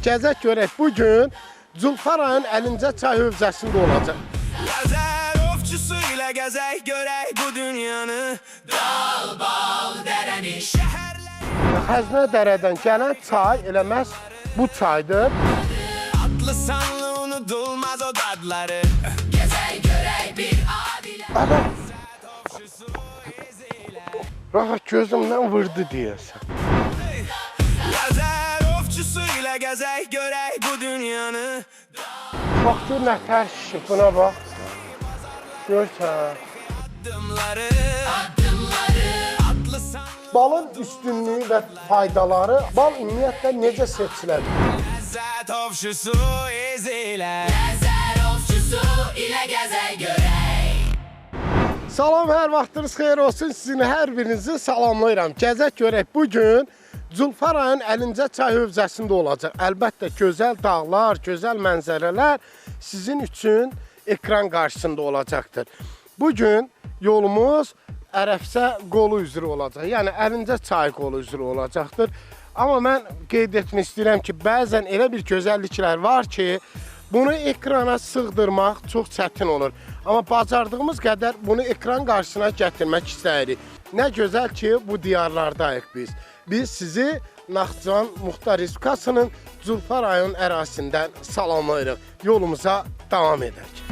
Gəzək görək bugün Culfa rayon Əlincə çay hövzəsində olacaq. Lazer ovçusuyla gezek görek bu dünyanı. Dal bal dereni şehirler. Xəzinə dərədən gələn çay eləməz bu çaydır. Atlı sanlı unutulmaz o dadları. Gezek görek bir adile. Adam rahat gözümdən vurdu deyəsən. Lazer ovçusuyla gezek görek bu dünyanı. Bax gör nətər şişib, buna bax. Görsən. Adımları atlı sanlı. Balın üstünlüyü və faydaları, bal ümumiyyətlə necə seçilir? Lezzet ovçusu izle. Lezzet ovçusu ile gezek görek. Salam, hər vaxtınız xeyir olsun. Sizin hər birinizi salamlayıram. Gəzək görək bugün Culfa rayon Əlincə çay hövzəsində olacaq. Əlbəttə gözəl dağlar, gözəl mənzərələr sizin üçün ekran qarşısında olacaqdır. Bugün yolumuz Ərəfsə qolu üzrə olacaq. Yəni Əlincə çay qolu üzrə olacaqdır. Amma mən qeyd etmək istəyirəm ki, bəzən elə bir gözəlliklər var ki, bunu ekrana sığdırmaq çox çətin olur. Amma bacardığımız qədər bunu ekran qarşısına gətirmək istəyirik. Nə gözəl ki, bu diyarlardayıq biz. Biz sizi Naxçıvan Muxtar Respublikasının Culfa rayon ərazisindən salamlayırıq. Yolumuza davam edək.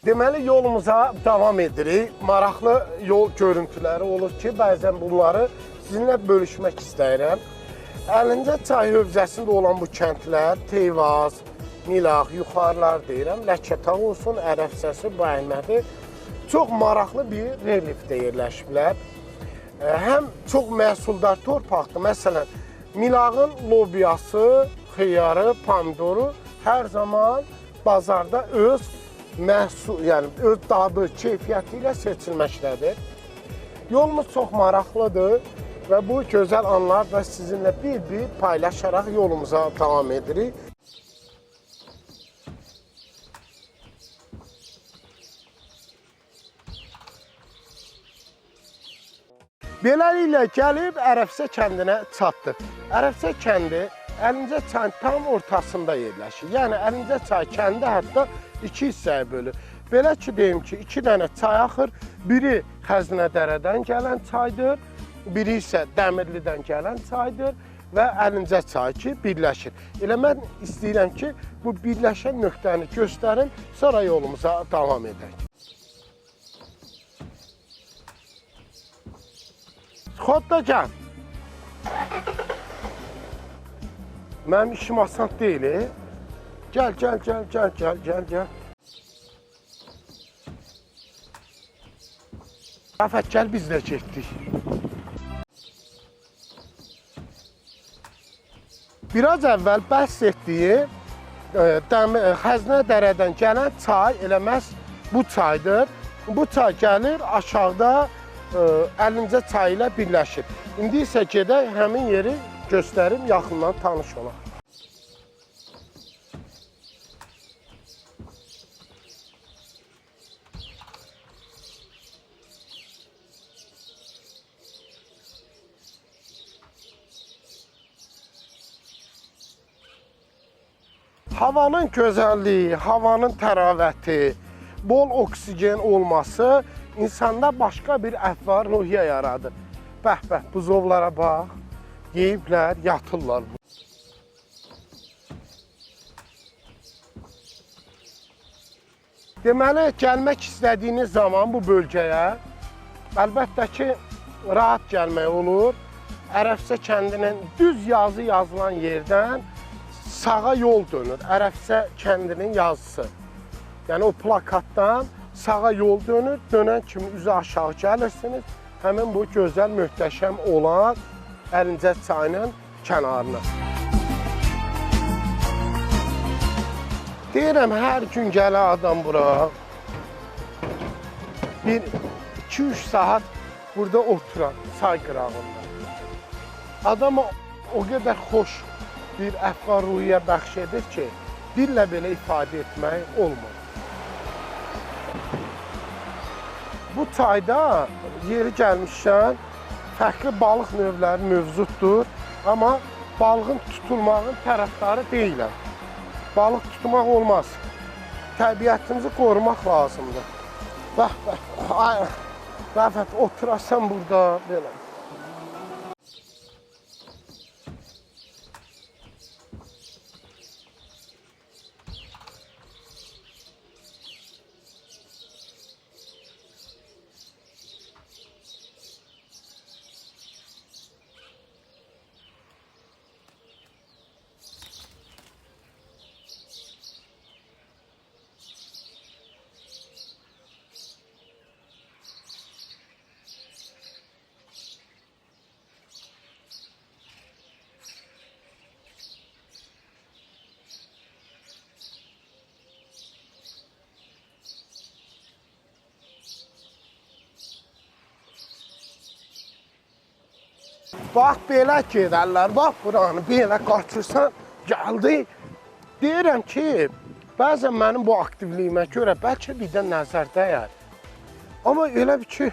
Deməli yolumuza davam edirik. Maraqlı yol görüntüləri olur ki, bəzən bunları sizinlə bölüşmək istəyirəm. Əlincə çay hövzəsində olan bu kəndlər, Teyvaz, Milaq, Yuxarılar deyirəm, Ləkətağ olsun, Ərəfsəsi, Bəymədi çox maraqlı bir reliefdə yerləşiblər. Həm çox məhsuldar torpaqdır. Məsələn, Milağın lobiyası, xiyarı, pomidoru hər zaman bazarda öz məhsul, yəni öz dadı, keyfiyyəti ilə seçilməkdədir. Yolumuz çox maraqlıdır və bu gözəl anlarla sizinlə bir-bir paylaşaraq yolumuza davam edirik. Beləliklə gəlib Ərəfsə kəndinə çatdıq. Ərəfsə kəndi Əlincə çayın tam ortasında yerləşir. Yəni Əlincə çay kəndi hətta iki hissəyə bölür. Belə ki, deyim ki, iki dənə çay axır. Biri Xəzinə dərədən gələn çaydır, biri isə Dəmirlidən gələn çaydır və Əlincə çayı ki, birləşir. Elə mən istəyirəm ki, bu birləşən nöqtəni göstərim, sonra yolumuza davam edək. Xodda gəl. Mənim işim asan deyil. Gəl. Rəfət, gəl biz də getdik. Biraz əvvəl bəhs etdiyi Xəzinə dərədən gələn çay eləməz bu çaydır. Bu çay gəlir aşağıda Əlincə çayı ilə birləşir. İndi isə gedək həmin yeri göstərim, yaxından tanış olaq. Havanın gözəlliyi, havanın təravəti, bol oksigen olması insanda başqa bir əhval-ruhiyyə yaradır. Bəh, buzovlara bax, yeyiblər, yatırlar. Deməli, gəlmək istədiyiniz zaman bu bölgəyə, əlbəttə ki, rahat gəlmək olur. Ərəfsə kəndinin düz yazı yazılan yerdən sağa yol dönür. Ərəfsə kəndinin yazısı. Yəni o plakatdan sağa yol dönür. Dönən kimi üzü aşağı gəlirsiniz. həmin bu gözəl, möhtəşəm olan Əlincə çayının kənarına. Deyirəm, hər gün gələ adam bura. Bir 2-3 saat burada oturan çay qırağında. Adama o qədər xoş bir əhval-ruhiyyə bəxş edir ki, dillə belə ifadə etmək olmur. Bu çayda yeri gəlmişkən fərqli balıq növləri mövcuddur, amma balığın tutulmağın tərəfdarı deyiləm. Balıq tutmaq olmaz. Təbiətimizi qorumaq lazımdır. Bax, bax, Rəfət, oturasan burada belə. Bax, belə gedərlər, bax, buranı belə qaçırsan, gəldi. Deyirəm ki, bəzən mənim bu aktivliyimə görə bəlkə bir də nəzər dəyər. Amma elə bir ki,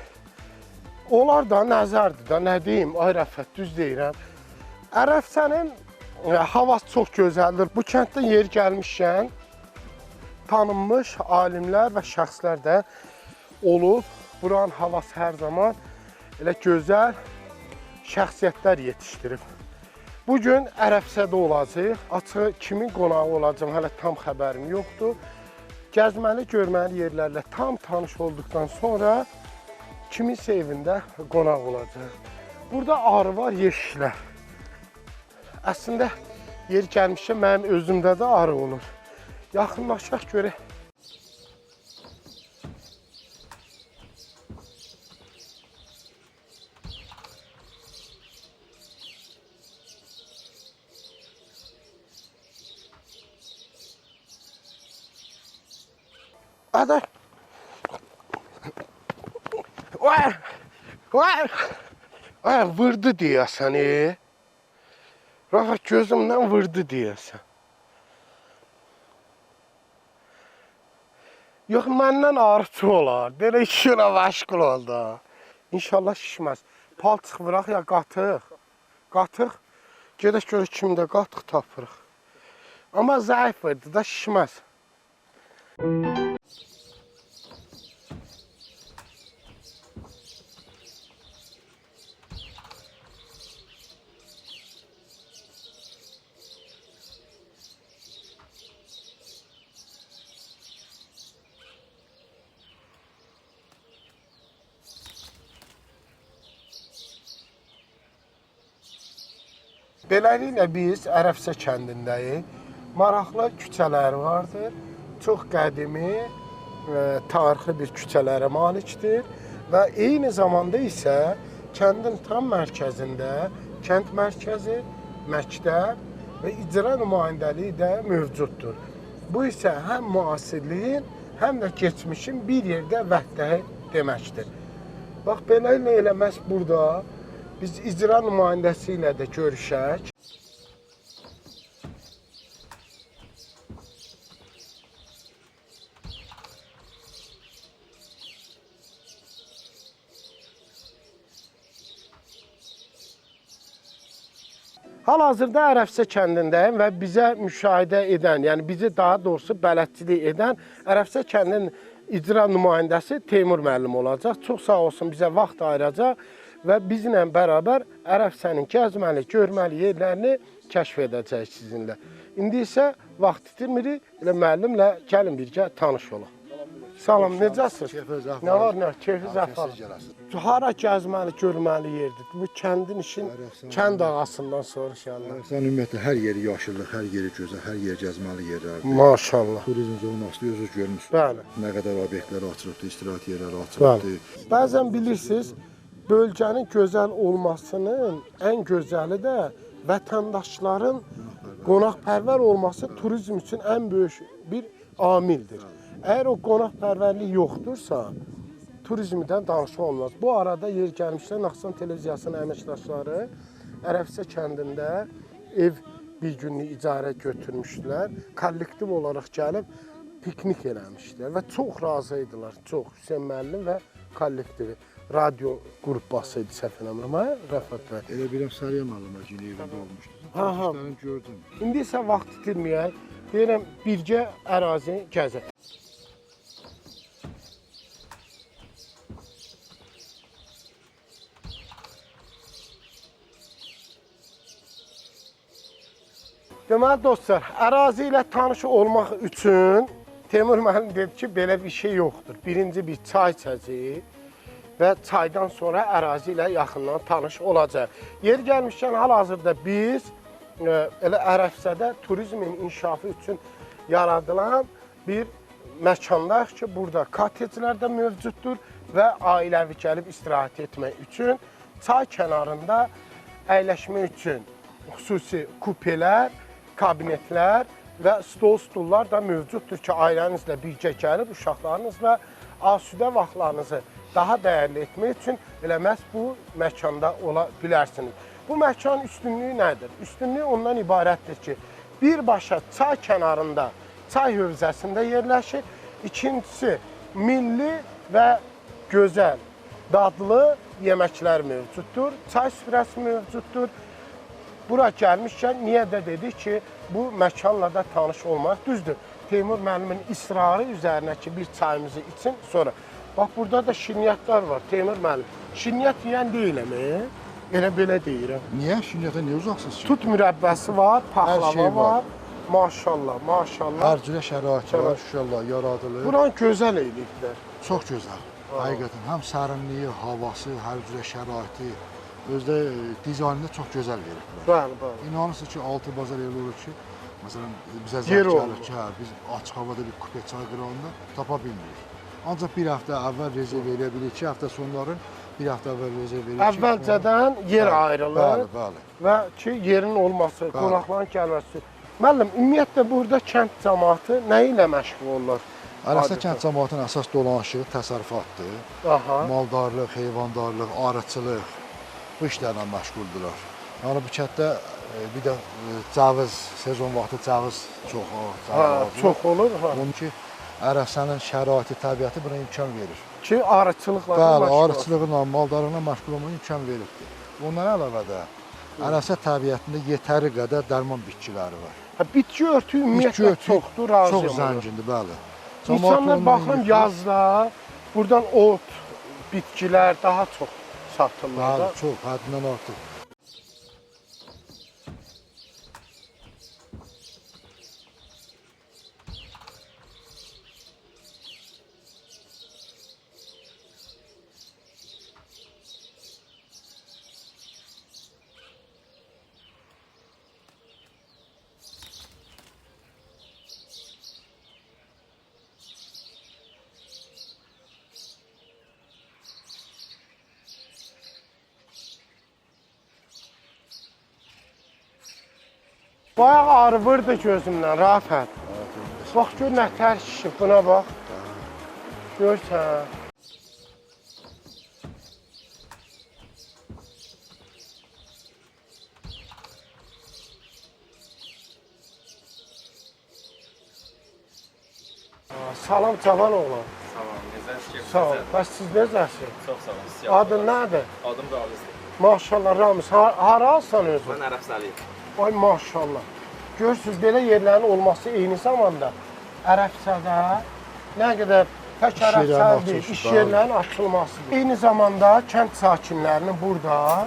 onlar da nəzərdir da, nə deyim, ay Rəfət, düz deyirəm. Ərəfsənin havası çox gözəldir. Bu kənddə yer gəlmişkən, tanınmış alimlər və şəxslər də olub. Buranın havası hər zaman elə gözəl şəxsiyyətlər yetişdirib. Bugün Ərəfsədə olacaq. Açığı kimin qonağı olacaq, hələ tam xəbərim yoxdur. Gəzməli, görməli yerlərlə tam tanış olduqdan sonra kiminsə evində qonaq olacaq. Burada arı var, yeşiklər. Əslində, yer gəlmişkən mənim özümdə də arı olur. Yaxınlaşaq görək. Adam. Vay, vurdu deyəsən, Rahat gözümdən vurdu deyəsən. Yox, məndən arıçı olar. Belə işinə məşğul oldu. İnşallah şişməz. Palçıq vıraq ya qatıq. Qatıq. Gedək görək kimdə qatıq tapırıq. Amma zəif verdi da şişməz. Beləliklə biz Ərəfsə kəndindəyik. Maraqlı küçələri vardır. Çox qədimi, tarixi bir küçələrə malikdir. Və eyni zamanda isə kəndin tam mərkəzində kənd mərkəzi, məktəb və icra nümayəndəliyi də mövcuddur. Bu isə həm müasirliyin, həm də keçmişin bir yerdə vəhdəyi deməkdir. Bax, beləliklə elə məhz burada biz icra nümayəndəsi ilə də görüşək. Hal-hazırda Ərəfsə kəndindəyim və bizə müşahidə edən, yəni bizi daha doğrusu bələdçilik edən Ərəfsə kəndinin icra nümayəndəsi Teymur müəllim olacaq. Çox sağ olsun, bizə vaxt ayıracaq və bizimlə bərabər Ərəfsənin gəzməli, görməli yerlərini kəşf edəcək sizinlə. İndi isə vaxt itirmirik, elə müəllimlə gəlin birgə tanış olaq. Salam, necəsiniz? Nə var, nə? Keyfi zəfər. Hara gəzməli, görməli yerdir? Bu kəndin işin kənd ağasından soruşarlar. Ərəfsən ümumiyyətlə hər yeri yaşıllıq, hər yeri gözəl, hər yer gəzməli yerlərdir. Maşallah. Turizm zonası özünüz görmüsünüz. Bəli. Nə qədər obyektlər açılıbdır, istirahət yerləri açılıbdır. Bəzən bilirsiniz, bölgənin gözəl olmasının ən gözəli də vətəndaşların qonaqpərvər olması turizm üçün ən böyük bir amildir. Əgər o qonaqpərvərlik yoxdursa, turizmdən danışma olmaz. Bu arada yer gəlmişlər, Naxçıvan televiziyasının əməkdaşları Ərəfsə kəndində ev bir günlük icarə götürmüşdülər. Kollektiv olaraq gəlib piknik eləmişdilər və çox razı idilər. Çox Hüseyn müəllim və kollektivi. Radio qrupbası idi səhv eləmirəm, Rəfət bəy. Elə biləm Sariya müəllimə günü evində olmuşdu. Ha. Gördüm. İndi isə vaxt itirməyək. Deyirəm, birgə ərazi gəzək. Deməli dostlar, ərazi ilə tanış olmaq üçün Teymur müəllim dedi ki, belə bir şey yoxdur. Birinci bir çay içəcəyik və çaydan sonra ərazi ilə yaxından tanış olacaq. Yer gəlmişkən hal-hazırda biz elə Ərəfsədə turizmin inkişafı üçün yaradılan bir məkandayıq ki, burada kotteclər də mövcuddur və ailəvi gəlib istirahət etmək üçün çay kənarında əyləşmək üçün xüsusi kupelər, kabinetlər və stol-stullar da mövcuddur ki, ailənizlə birgə gəlib uşaqlarınızla asudə vaxtlarınızı daha dəyərli etmək üçün elə məhz bu məkanda ola bilərsiniz. Bu məkanın üstünlüyü nədir? Üstünlüyü ondan ibarətdir ki, birbaşa çay kənarında, çay hövzəsində yerləşir. İkincisi, milli və gözəl, dadlı yeməklər mövcuddur, çay süfrəsi mövcuddur. Bura gəlmişkən niyə də dedik ki, bu məkanla da tanış olmaq düzdür. Teymur müəllimin israrı üzərinə ki, bir çayımızı için sonra. Bax, burada da şirniyyatlar var, Teymur müəllim. Şirniyyat yeyən deyiləm, elə belə deyirəm. Niyə? Şirniyyata niyə uzaqsınız ki? Tut mürəbbəsi var, paxlava şey var. var. Maşallah, maşallah. Hər cürə şərait var, şuşallah, yaradılır. Buranı gözəl eləyiblər. Çox gözəl. Həqiqətən, həm sərinliyi, havası, hər cürə şəraiti, özdə dizaynını çox gözəl veriblər. Bəli, bəli. İnanırsınız ki, altı bazar elə olur ki, məsələn, bizə Yer zəng olmur. gəlir ki, biz açıq havada bir kupe çay qırağında tapa bilmirik. Ancaq bir həftə əvvəl rezerv edə bilirik, 2 həftə sonların bir həftə əvvəl rezerv edirik. Əvvəlcədən yer ayrılır. Bəli, bəli. Və ki, yerin olması, qonaqların gəlməsi. Müəllim, ümumiyyətlə burada kənd cəmaatı nə ilə məşğul olurlar? Ərəfsə kənd cəmaatının əsas dolanışı təsərrüfatdır. Aha. Maldarlıq, heyvandarlıq, arıçılıq bu işlərlə məşğuldurlar. Yəni bu kənddə bir də cəviz, sezon vaxtı cəviz çox olur. Çox olur. Onun ki, Ərəfsənin şəraiti, təbiəti buna imkan verir. Ki, arıçılıqla Bəli, arıçılıqla, maldarlıqla məşğul olmağa imkan veribdir. Ondan əlavə də Ərəfsə təbiətində yetəri qədər dərman bitkiləri var. Bitki örtüyü ümumiyyətlə çoxdur, razıyam. Çox zəngindir, bəli. İnsanlar baxın yazda buradan ot, bitkilər daha çox satılır. Bəli, çox, həddindən artıq. Bayaq ağrıvırdı gözümdən, Rafət. Bax, gör nə tər şişib, buna bax. Görsən. Salam cavan oğlan. Salam, necəsiniz? Sağ ol. Bəs siz necəsiniz? Çox sağ olun. Siz Adın nədir? Adım Ramizdir. Maşallah Ramiz. Haralsan özün? Mən Ərəfsəliyim. Ay maşallah. Görürsünüz, belə yerlərin olması eyni zamanda Ərəfsədə nə qədər tək Ərəfsədə deyil, iş yerlərinin açılmasıdır. Eyni zamanda kənd sakinlərinin burada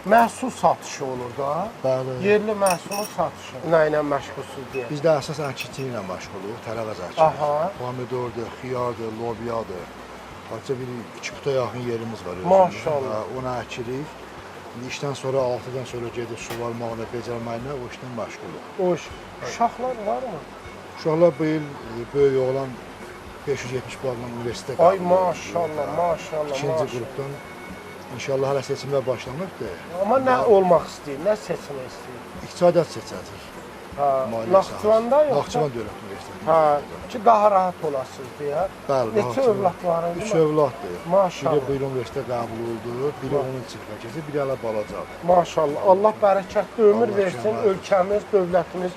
məhsul satışı olur da. Bəli. Yerli məhsulun satışı. Nə ilə məşğulsuz deyə. Biz də əsas əkinçiliklə ilə məşğuluq, tərəvəz Aha. əkini. Pomidordur, xiyardır, lobyadır. Hatta bir 2 quta yaxın yerimiz var. Maşallah. Ona əkirik. İşdən sonra 6-dan sonra gedib suvarmaqla, becərməklə o işdən məşğuluq. O iş. Uşaqlar varmı? Uşaqlar bu il böyük oğlan 570 balla universitetə Ay maşallah, maşallah, İkinci maşallah. qrupdan İnşallah hələ seçimlər başlanıbdır. Amma nə olmaq istəyir, nə seçmək istəyir? İqtisadiyyat seçəcək. Ha, Maliyyə Naxçıvanda sahəsi. yoxsa? Naxçıvan Dövlət Universiteti. Ha, ki daha rahat olasınız deyə. Bəli, Neçə Naxçıvan. övlad var indi? 3 övladdır. Maşallah. Biri bu il universitetə qəbul oldu, biri onun çıxına keçir, biri hələ balacadır. Maşallah. Allah bərəkətli ömür Allah versin. kömək etsin. Ölkəmiz, dövlətimiz,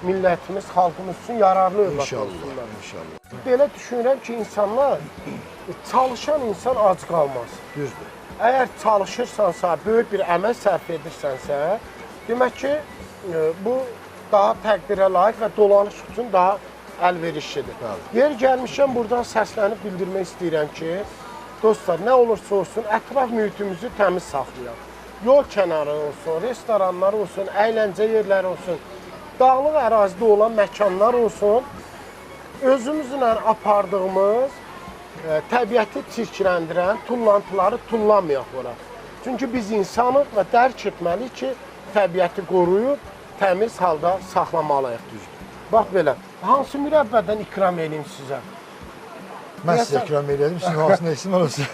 millətimiz, xalqımız üçün yararlı övlad İnşallah, olsunlar. inşallah. Belə düşünürəm ki, insanlar çalışan insan ac qalmaz. Düzdür. Əgər çalışırsansa, böyük bir əmək sərf edirsənsə, demək ki, bu daha təqdirə layiq və dolanış üçün daha əlverişlidir. Bəli. Yer gəlmişəm buradan səslənib bildirmək istəyirəm ki, dostlar, nə olursa olsun ətraf mühitimizi təmiz saxlayaq. Yol kənarı olsun, restoranlar olsun, əyləncə yerləri olsun, dağlıq ərazidə olan məkanlar olsun, özümüzlə apardığımız təbiəti çirkləndirən tullantıları tullamayaq ora. Çünki biz insanıq və dərk etməliyik ki, təbiəti qoruyub, təmiz halda saxlamalıyıq, düzdür. Bax belə, hansı mürəbbədən ikram edeyim sizə? Mən sizə Deyəsən- ikram edirəm, sizin hansına isim olsun.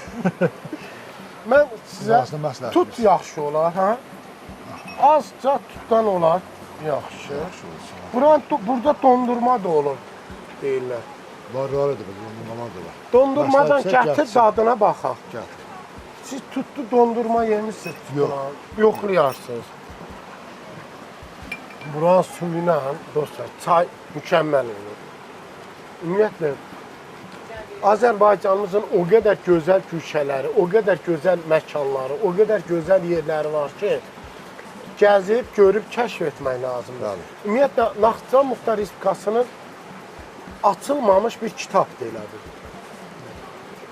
Mən sizə Hansına məsləhət tut verirsin? yaxşı olar, hə? Azca tutdan olar, yaxşı. Yaxşı olsun. Burada dondurma da olur, deyirlər. Var, da dondurmalar da var. Dondurmadan Məsləhət gətir, gətirsin. dadına baxaq. Gətir. Siz tutdu dondurma yemişsiniz. Yox. Yoxlayarsınız. Buranın suyu ilə, dostlar, çay mükəmməl olur. Ümumiyyətlə, Azərbaycanımızın o qədər gözəl güşələri, o qədər gözəl məkanları, o qədər gözəl yerləri var ki, gəzib, görüb, kəşf etmək lazımdır. Bəli. Ümumiyyətlə, Naxçıvan Muxtar Respublikasının açılmamış bir kitab deyilədir.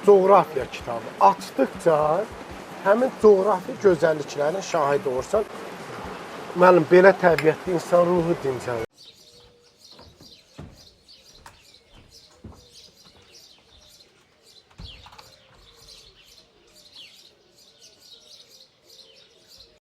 Coğrafiya kitabı. Açdıqca həmin coğrafi gözəlliklərin şahidi olursan, müəllim, belə təbiətli insan ruhu dincəlir.